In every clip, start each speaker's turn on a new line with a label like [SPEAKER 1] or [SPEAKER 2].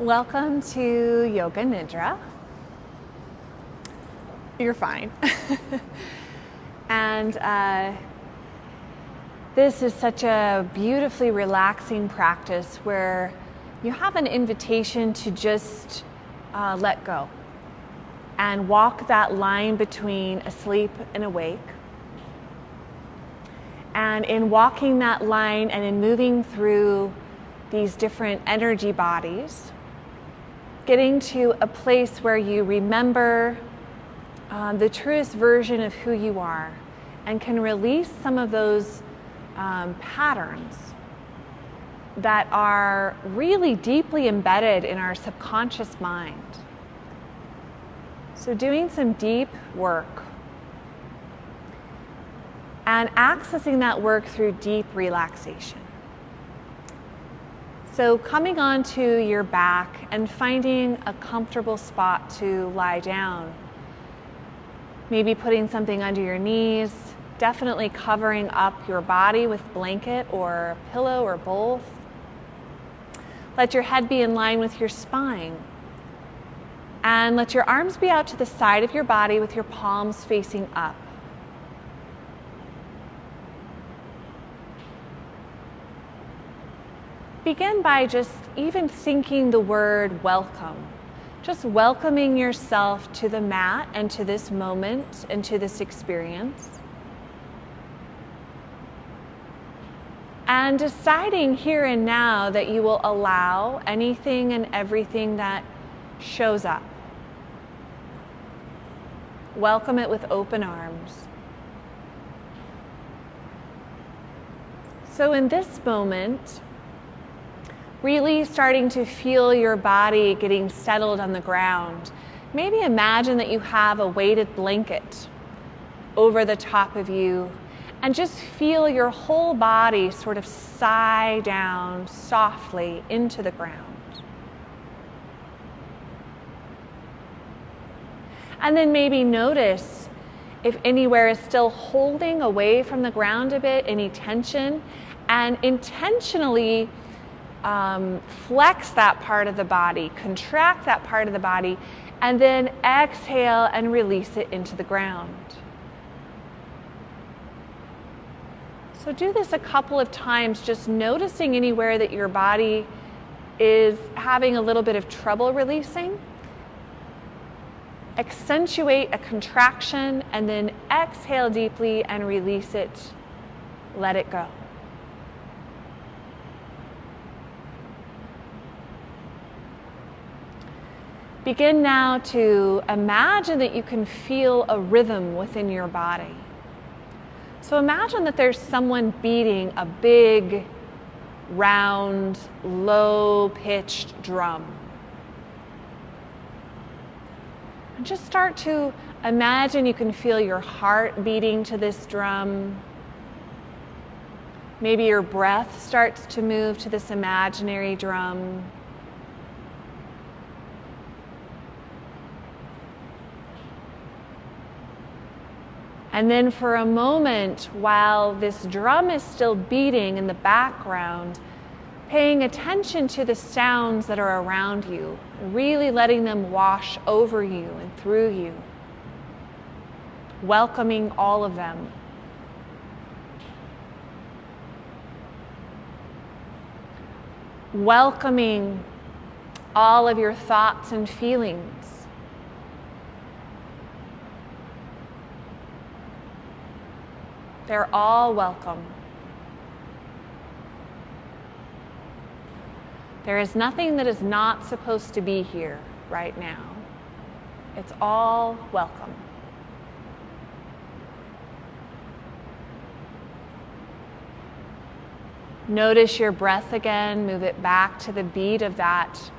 [SPEAKER 1] Welcome to Yoga Nidra. You're fine. And this is such a beautifully relaxing practice where you have an invitation to just let go and walk that line between asleep and awake. And in walking that line and in moving through these different energy bodies, getting to a place where you remember the truest version of who you are and can release some of those patterns that are really deeply embedded in our subconscious mind. So doing some deep work and accessing that work through deep relaxation. So coming onto your back and finding a comfortable spot to lie down. Maybe putting something under your knees, definitely covering up your body with blanket or pillow or both. Let your head be in line with your spine. And let your arms be out to the side of your body with your palms facing up. Begin by just even thinking the word welcome. Just welcoming yourself to the mat and to this moment and to this experience. And deciding here and now that you will allow anything and everything that shows up. Welcome it with open arms. So in this moment, really starting to feel your body getting settled on the ground. Maybe imagine that you have a weighted blanket over the top of you and just feel your whole body sort of sigh down softly into the ground. And then maybe notice if anywhere is still holding away from the ground a bit, any tension, and intentionally flex that part of the body, contract that part of the body, and then exhale and release it into the ground. So do this a couple of times, just noticing anywhere that your body is having a little bit of trouble releasing. Accentuate a contraction and then exhale deeply and release it. Let it go. Begin now to imagine that you can feel a rhythm within your body. So imagine that there's someone beating a big, round, low-pitched drum. And just start to imagine you can feel your heart beating to this drum. Maybe your breath starts to move to this imaginary drum. And then for a moment, while this drum is still beating in the background, paying attention to the sounds that are around you, really letting them wash over you and through you, welcoming all of them. Welcoming all of your thoughts and feelings. They're all welcome. There is nothing that is not supposed to be here right now. It's all welcome. Notice your breath again. Move it back to the beat of that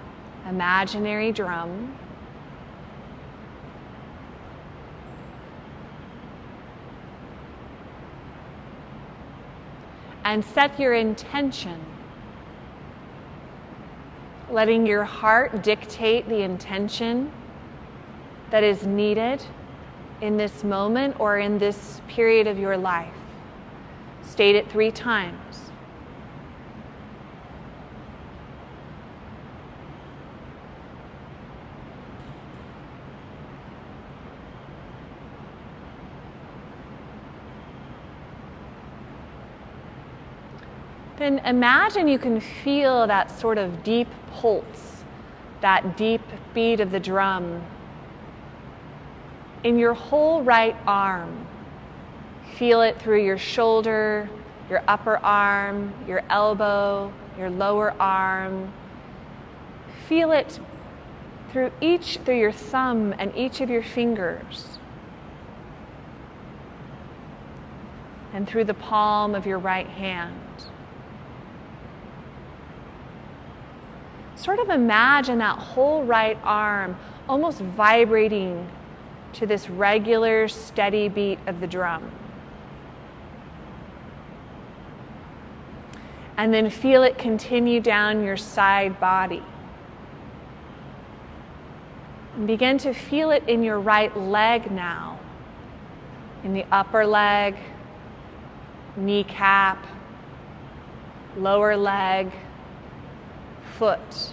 [SPEAKER 1] imaginary drum. And set your intention, letting your heart dictate the intention that is needed in this moment or in this period of your life. State it 3 times. Then imagine you can feel that sort of deep pulse, that deep beat of the drum in your whole right arm. Feel it through your shoulder, your upper arm, your elbow, your lower arm. Feel it through your thumb and each of your fingers, and through the palm of your right hand. Sort of imagine that whole right arm almost vibrating to this regular, steady beat of the drum. And then feel it continue down your side body. And begin to feel it in your right leg now, in the upper leg, kneecap, lower leg, foot.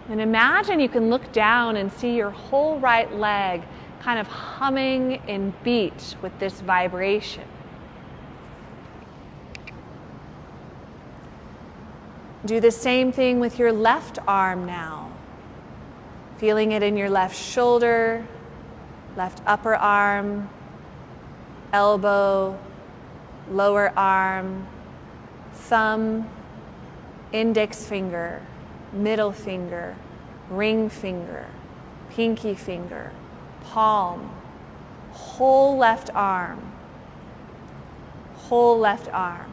[SPEAKER 1] And imagine you can look down and see your whole right leg kind of humming in beat with this vibration. Do the same thing with your left arm now. Feeling it in your left shoulder, left upper arm, elbow, lower arm, thumb, index finger, middle finger, ring finger, pinky finger, palm, whole left arm, whole left arm,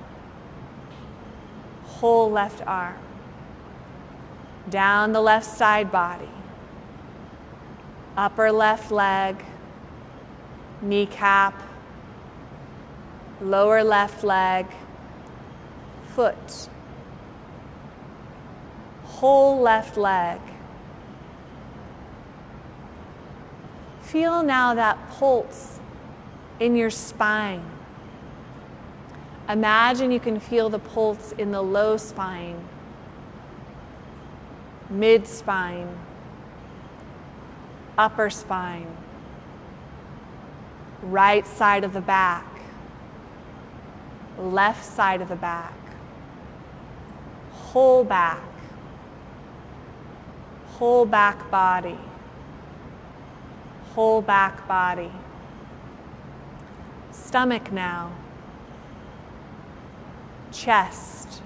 [SPEAKER 1] whole left arm, down the left side body, upper left leg, kneecap, lower left leg, foot, whole left leg. Feel now that pulse in your spine. Imagine you can feel the pulse in the low spine, mid spine, upper spine, right side of the back, left side of the back, whole back body, whole back body. Stomach now, chest,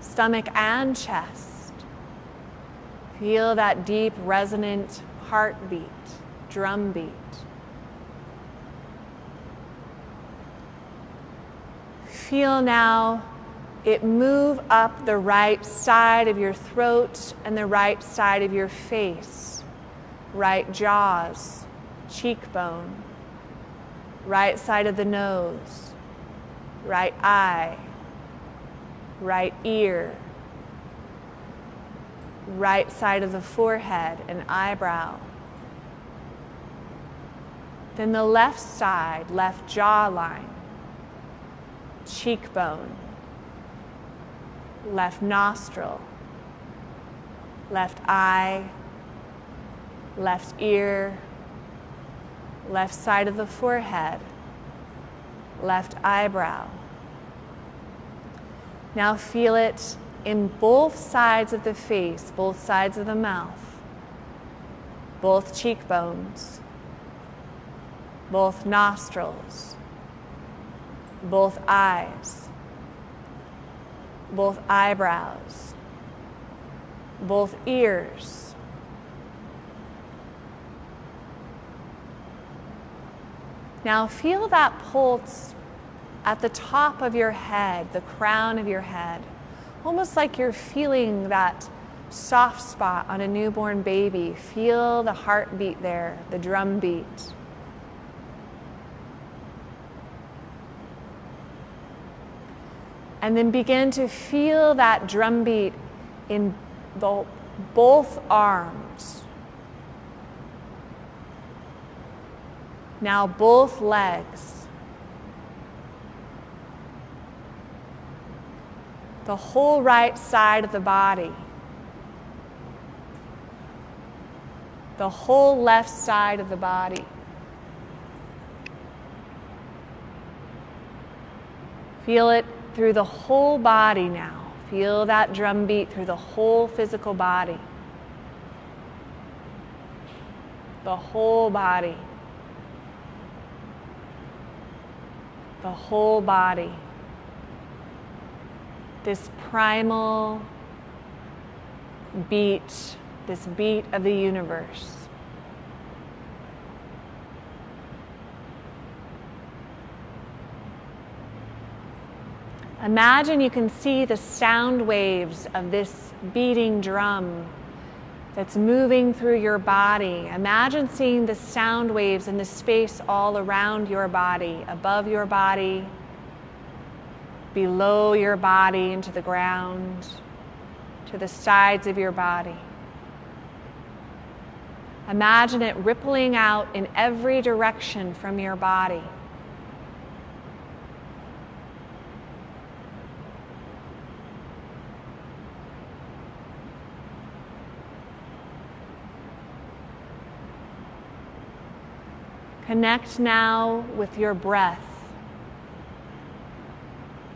[SPEAKER 1] stomach and chest. Feel that deep, resonant heartbeat, drum beat. Feel now it move up the right side of your throat and the right side of your face, right jaws, cheekbone, right side of the nose, right eye, right ear, right side of the forehead and eyebrow. Then the left side, left jawline, cheekbone, left nostril, left eye, left ear, left side of the forehead, left eyebrow. Now feel it in both sides of the face, both sides of the mouth, both cheekbones, both nostrils, both eyes, both eyebrows, both ears. Now feel that pulse at the top of your head, the crown of your head, almost like you're feeling that soft spot on a newborn baby. Feel the heartbeat there, the drum beat. And then begin to feel that drum beat in both arms. Now both legs. The whole right side of the body. The whole left side of the body. Feel it through the whole body now. Feel that drum beat through the whole physical body. The whole body. The whole body. This primal beat, this beat of the universe. Imagine you can see the sound waves of this beating drum that's moving through your body. Imagine seeing the sound waves in the space all around your body, above your body, below your body, into the ground, to the sides of your body. Imagine it rippling out in every direction from your body. Connect now with your breath.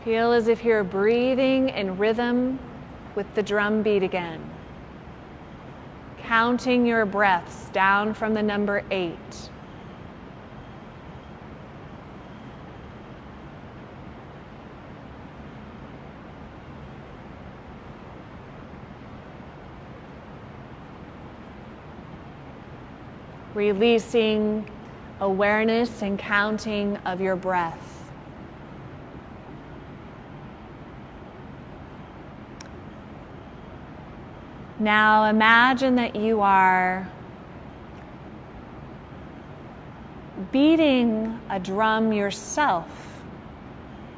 [SPEAKER 1] Feel as if you're breathing in rhythm with the drum beat again. Counting your breaths down from the number 8. Releasing awareness and counting of your breath. Now imagine that you are beating a drum yourself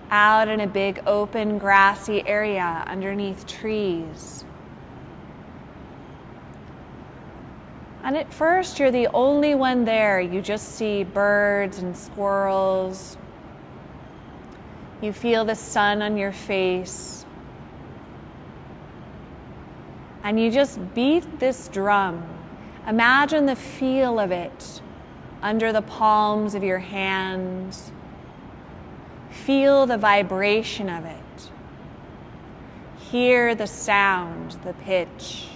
[SPEAKER 1] out in a big open grassy area underneath trees. And at first, you're the only one there. You just see birds and squirrels. You feel the sun on your face. And you just beat this drum. Imagine the feel of it under the palms of your hands. Feel the vibration of it. Hear the sound, the pitch.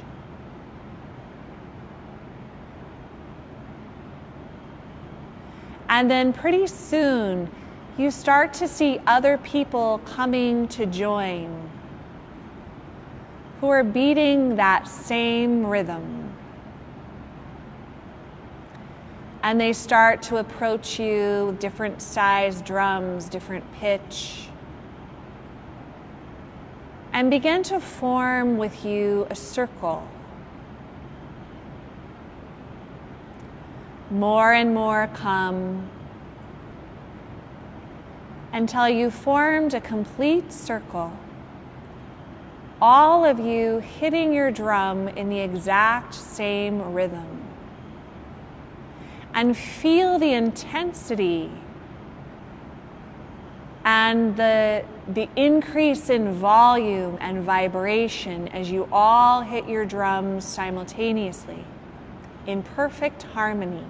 [SPEAKER 1] And then pretty soon, you start to see other people coming to join, who are beating that same rhythm. And they start to approach you with different size drums, different pitch, and begin to form with you a circle. More and more come until you formed a complete circle. All of you hitting your drum in the exact same rhythm. And feel the intensity and the increase in volume and vibration as you all hit your drums simultaneously in perfect harmony.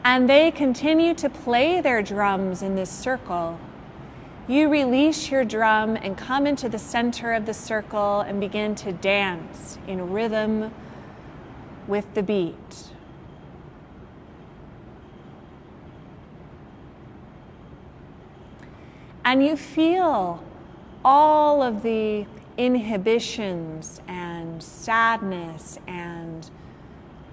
[SPEAKER 1] And they continue to play their drums in this circle. You release your drum and come into the center of the circle and begin to dance in rhythm with the beat. And you feel all of the inhibitions and sadness and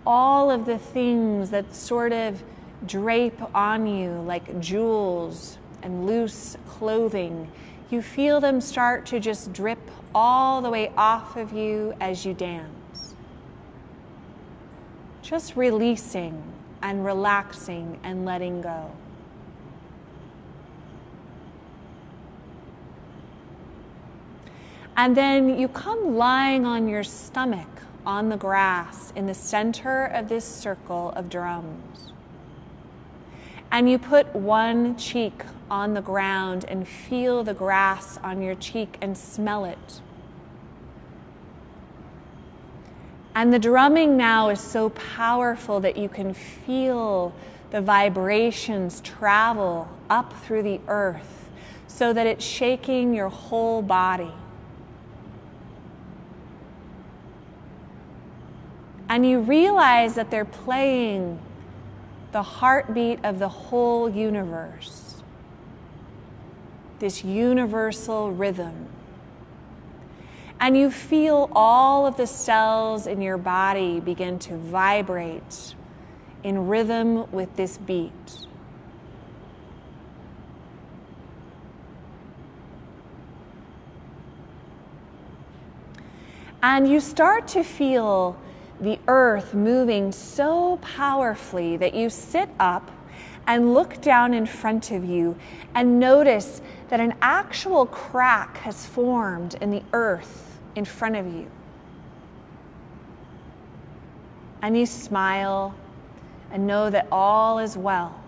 [SPEAKER 1] all of the things that sort of drape on you like jewels and loose clothing. You feel them start to just drip all the way off of you as you dance. Just releasing and relaxing and letting go. And then you come lying on your stomach on the grass in the center of this circle of drums. And you put one cheek on the ground and feel the grass on your cheek and smell it. And the drumming now is so powerful that you can feel the vibrations travel up through the earth so that it's shaking your whole body. And you realize that they're playing the heartbeat of the whole universe, this universal rhythm. And you feel all of the cells in your body begin to vibrate in rhythm with this beat. And you start to feel the earth moving so powerfully that you sit up and look down in front of you and notice that an actual crack has formed in the earth in front of you. And you smile and know that all is well.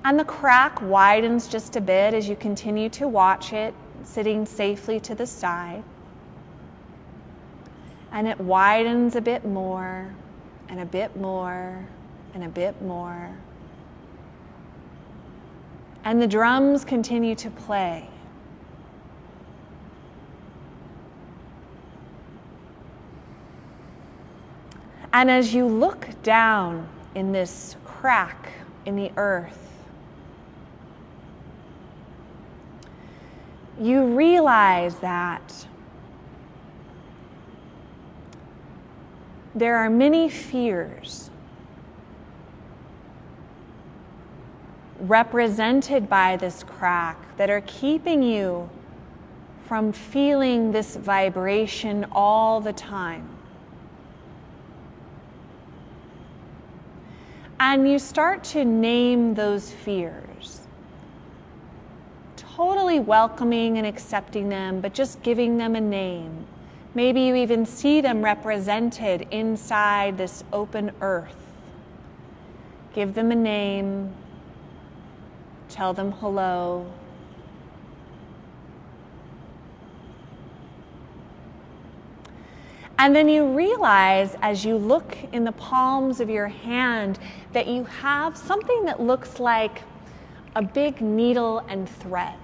[SPEAKER 1] And the crack widens just a bit as you continue to watch it, sitting safely to the side. And it widens a bit more, and a bit more, and a bit more. And the drums continue to play. And as you look down in this crack in the earth, you realize that there are many fears represented by this crack that are keeping you from feeling this vibration all the time. And you start to name those fears, totally welcoming and accepting them, but just giving them a name. Maybe you even see them represented inside this open earth. Give them a name, tell them hello. And then you realize as you look in the palms of your hand that you have something that looks like a big needle and thread.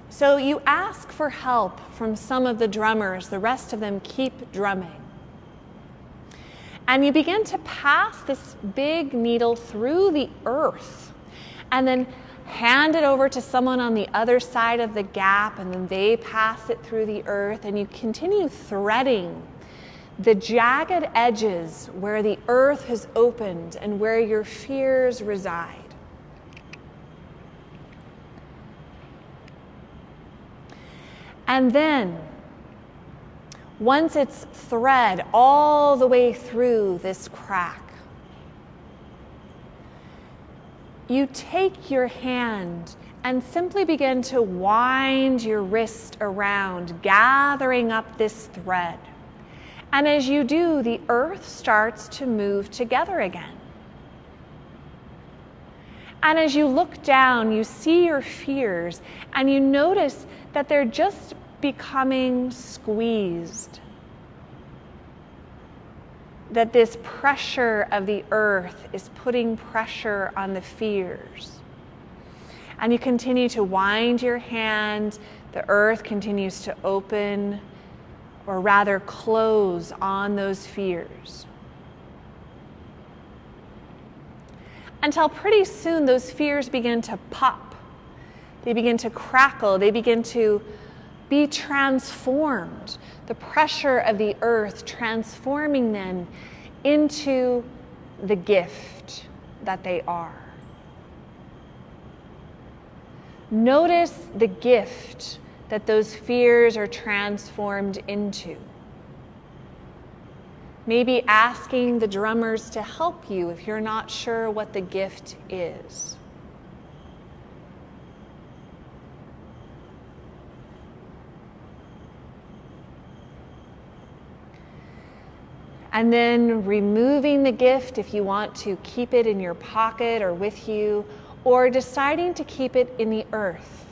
[SPEAKER 1] So you ask for help from some of the drummers, the rest of them keep drumming. And you begin to pass this big needle through the earth and then hand it over to someone on the other side of the gap, and then they pass it through the earth, and you continue threading the jagged edges where the earth has opened and where your fears reside. And then, once it's thread all the way through this crack, you take your hand and simply begin to wind your wrist around, gathering up this thread. And as you do, the earth starts to move together again. And as you look down, you see your fears, and you notice that they're just becoming squeezed. That this pressure of the earth is putting pressure on the fears. And you continue to wind your hand, the earth continues to open, or rather close on those fears. Until pretty soon those fears begin to pop, they begin to crackle, they begin to be transformed. The pressure of the earth transforming them into the gift that they are. Notice the gift that those fears are transformed into. Maybe asking the drummers to help you if you're not sure what the gift is. And then removing the gift if you want to keep it in your pocket or with you, or deciding to keep it in the earth.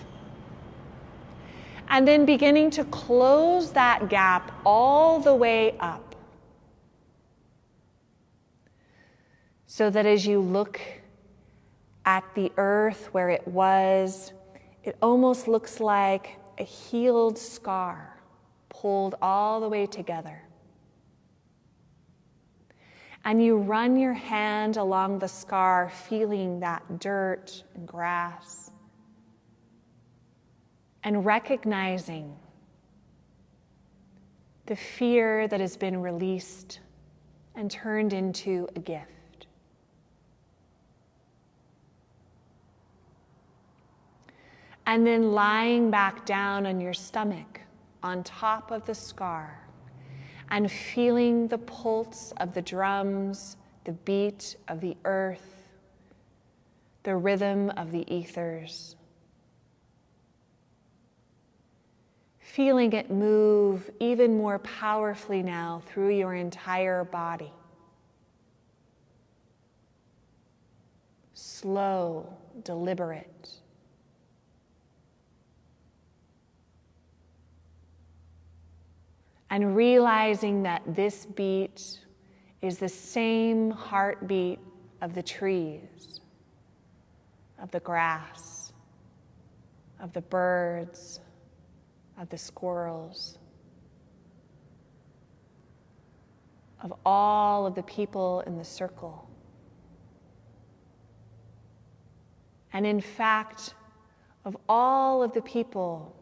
[SPEAKER 1] And then beginning to close that gap all the way up. So that as you look at the earth where it was, it almost looks like a healed scar pulled all the way together. And you run your hand along the scar, feeling that dirt and grass, and recognizing the fear that has been released and turned into a gift. And then lying back down on your stomach on top of the scar and feeling the pulse of the drums, the beat of the earth, the rhythm of the ethers. Feeling it move even more powerfully now through your entire body. Slow, deliberate. And realizing that this beat is the same heartbeat of the trees, of the grass, of the birds, of the squirrels, of all of the people in the circle. And in fact, of all of the people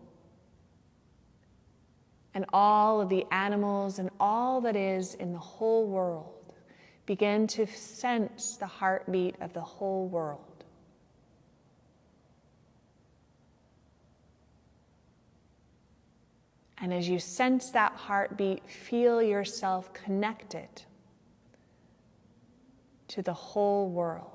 [SPEAKER 1] and all of the animals and all that is in the whole world, begin to sense the heartbeat of the whole world. And as you sense that heartbeat, feel yourself connected to the whole world.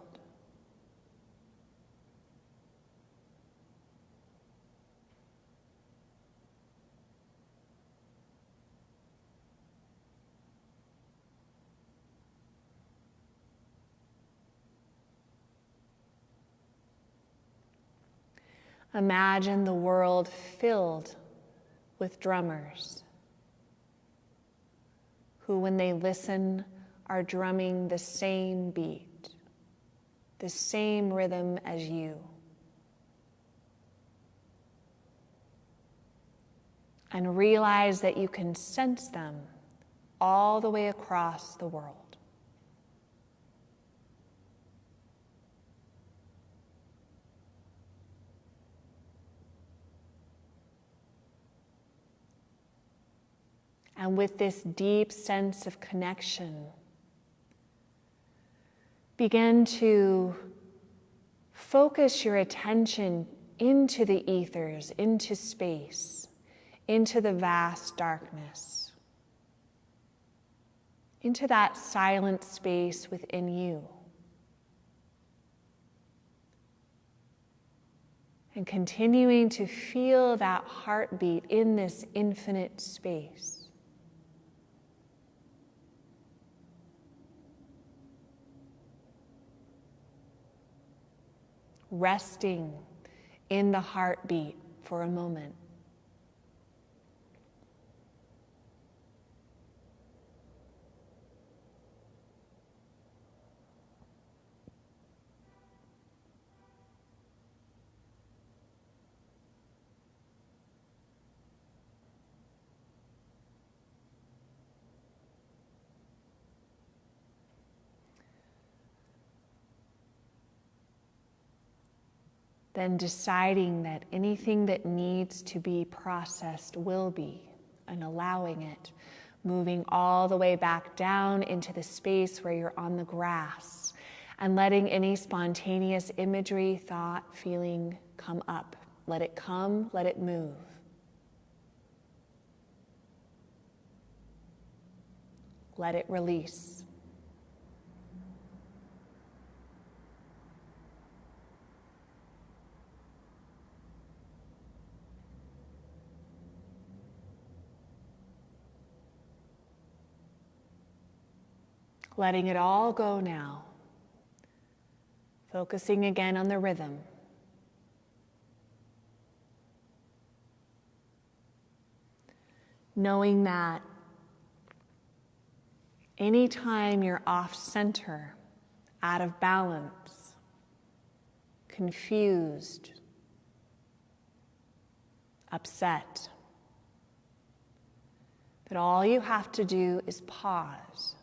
[SPEAKER 1] Imagine the world filled with drummers who, when they listen, are drumming the same beat, the same rhythm as you. And realize that you can sense them all the way across the world. And with this deep sense of connection, begin to focus your attention into the ethers, into space, into the vast darkness, into that silent space within you. And continuing to feel that heartbeat in this infinite space. Resting in the heartbeat for a moment. Then deciding that anything that needs to be processed will be, and allowing it, moving all the way back down into the space where you're on the grass, and letting any spontaneous imagery, thought, feeling come up. Let it come, let it move. Let it release. Letting it all go now. Focusing again on the rhythm. Knowing that anytime you're off center, out of balance, confused, upset, that all you have to do is pause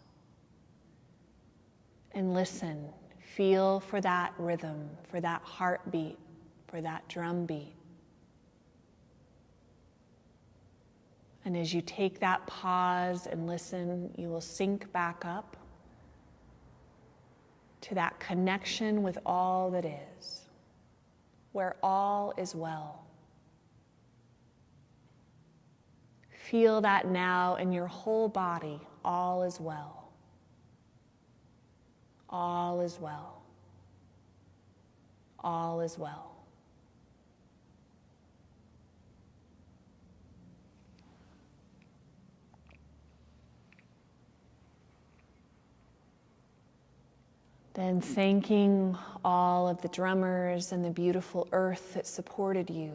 [SPEAKER 1] and listen. Feel for that rhythm, for that heartbeat, for that drum beat. And as you take that pause and listen, you will sync back up to that connection with all that is, where all is well. Feel that now in your whole body, all is well. All is well. All is well. Then thanking all of the drummers and the beautiful earth that supported you.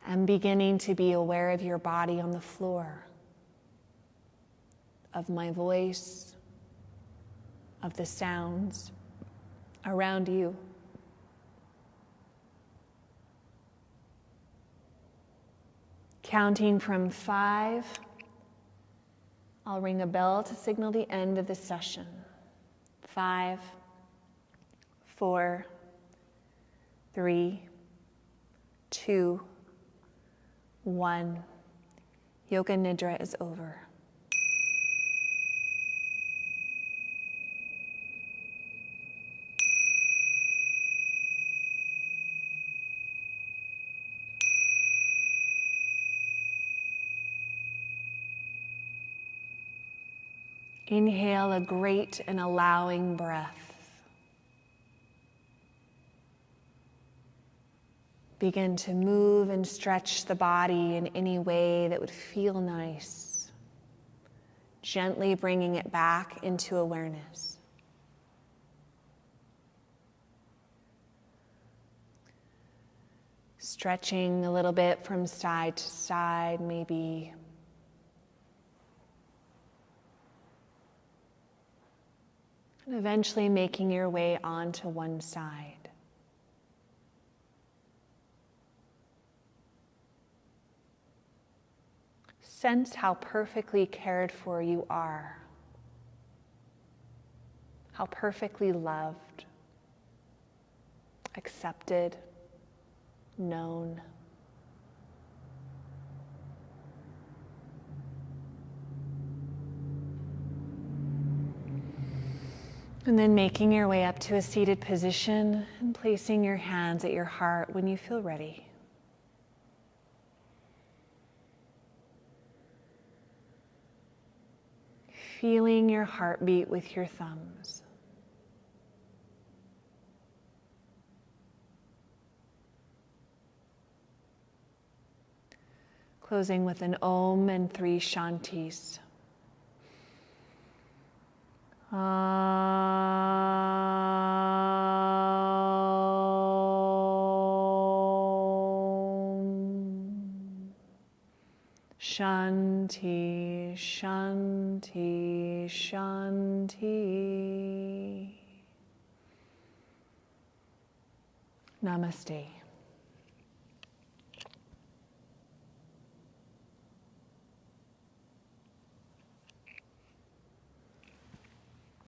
[SPEAKER 1] And beginning to be aware of your body on the floor, of my voice, of the sounds around you. Counting from 5, I'll ring a bell to signal the end of the session. 5, 4, 3, 2, 1. Yoga Nidra is over. Inhale a great and allowing breath. Begin to move and stretch the body in any way that would feel nice, gently bringing it back into awareness. Stretching a little bit from side to side, maybe. And eventually making your way onto one side. Sense how perfectly cared for you are, how perfectly loved, accepted, known. And then making your way up to a seated position and placing your hands at your heart when you feel ready. Feeling your heartbeat with your thumbs. Closing with an Om and 3 Shantis. Shanti, Shanti, Shanti. Namaste.